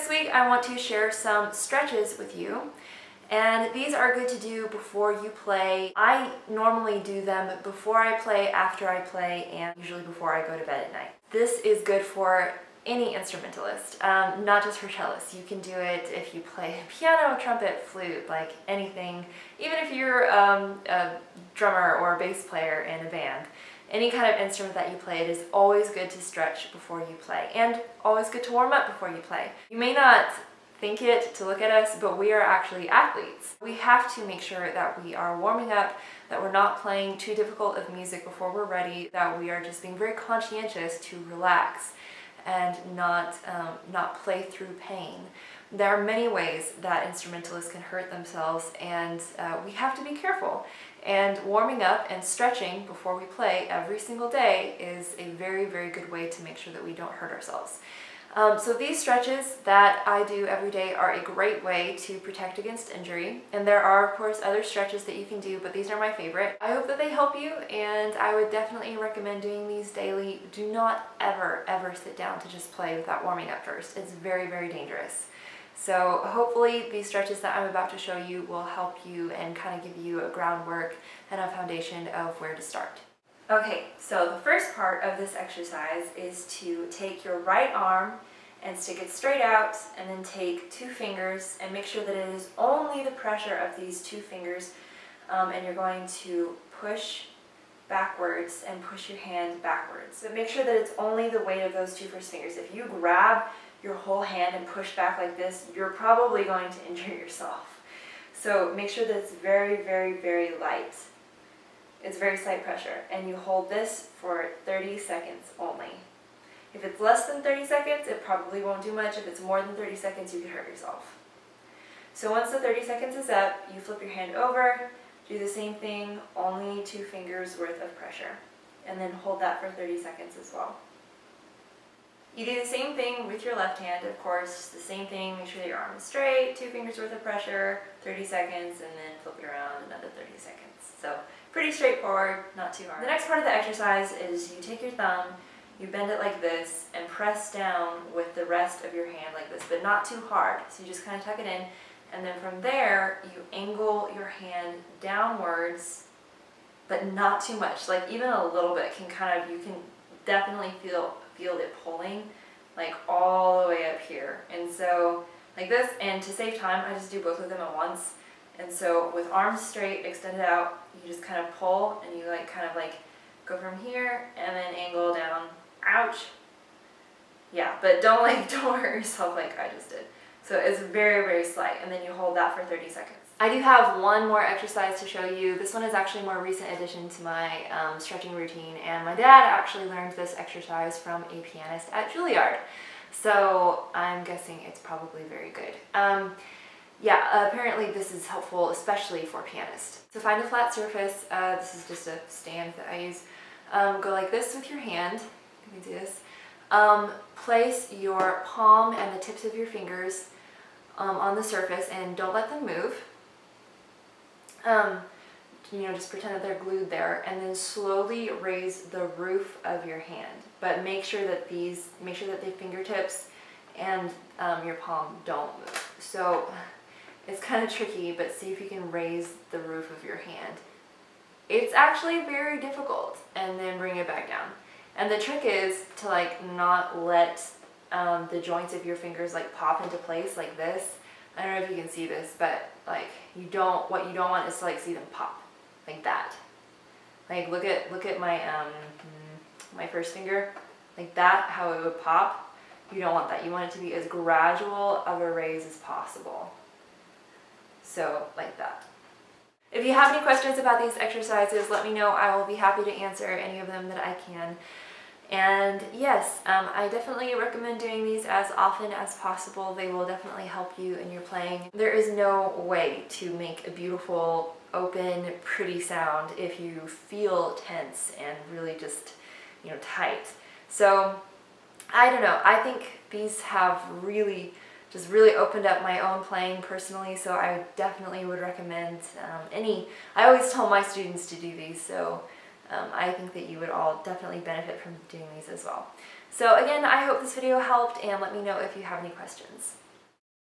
this week I want to share some stretches with you, and these are good to do before you play. I normally do them before I play, after I play, and usually before I go to bed at night. This is good for any instrumentalist, not just for cellists. You can do it if you play piano, trumpet, flute, like anything. Even if you're a drummer or a bass player in a band, any kind of instrument that you play, it is always good to stretch before you play, and always good to warm up before you play. You may not think it to look at us, but we are actually athletes. We have to make sure that we are warming up, that we're not playing too difficult of music before we're ready, that we are just being very conscientious to relax and not play through pain. There are many ways that instrumentalists can hurt themselves, and we have to be careful. And warming up and stretching before we play every single day is a very, very good way to make sure that we don't hurt ourselves. So these stretches that I do every day are a great way to protect against injury. And there are, of course, other stretches that you can do, but these are my favorite. I hope that they help you, and I would definitely recommend doing these daily. Do not ever, ever sit down to just play without warming up first. It's very, very dangerous. So hopefully these stretches that I'm about to show you will help you and kind of give you a groundwork and a foundation of where to start. Okay, so the first part of this exercise is to take your right arm and stick it straight out, and then take two fingers and make sure that it is only the pressure of these two fingers, and you're going to push backwards and push your hand backwards. But make sure that it's only the weight of those two first fingers. If you grab your whole hand and push back like this, you're probably going to injure yourself. So make sure that it's very, very, very light. It's very slight pressure, and you hold this for 30 seconds only. If it's less than 30 seconds, it probably won't do much. If it's more than 30 seconds, you could hurt yourself. So once the 30 seconds is up, you flip your hand over, do the same thing, only two fingers worth of pressure, and then hold that for 30 seconds as well. You do the same thing with your left hand, of course, the same thing, make sure that your arm is straight, two fingers worth of pressure, 30 seconds, and then flip it around another 30 seconds. So pretty straightforward, not too hard. The next part of the exercise is you take your thumb, you bend it like this, and press down with the rest of your hand like this, but not too hard. So you just kind of tuck it in, and then from there, you angle your hand downwards, but not too much. Like even a little bit can you can definitely feel it pulling, like all the way up here. And so like this, and to save time, I just do both of them at once. And so with arms straight, extended out, you just kind of pull, and you kind of go from here and then angle down. Ouch. Yeah, but don't hurt yourself like I just did. So it's very, very slight, and then you hold that for 30 seconds. I do have one more exercise to show you. This one is actually a more recent addition to my stretching routine, and my dad actually learned this exercise from a pianist at Juilliard. So I'm guessing it's probably very good. Yeah, apparently this is helpful, especially for pianists. So find a flat surface. This is just a stand that I use. Go like this with your hand. You can do this. Place your palm and the tips of your fingers on the surface, and don't let them move. Just pretend that they're glued there, and then slowly raise the roof of your hand. But make sure that the fingertips and your palm don't move. So it's kind of tricky, but see if you can raise the roof of your hand. It's actually very difficult, and then bring it back down. And the trick is to not let the joints of your fingers pop into place like this. I don't know if you can see this, but what you don't want is to see them pop like that. Look at my my first finger, like that, how it would pop. You don't want that. You want it to be as gradual of a raise as possible. So like that. If you have any questions about these exercises, let me know. I will be happy to answer any of them that I can. And yes, I definitely recommend doing these as often as possible. They will definitely help you in your playing. There is no way to make a beautiful, open, pretty sound if you feel tense and really just, tight. So, I don't know. I think these have really opened up my own playing personally, so I definitely would recommend I always tell my students to do these, so I think that you would all definitely benefit from doing these as well. So again, I hope this video helped, and let me know if you have any questions.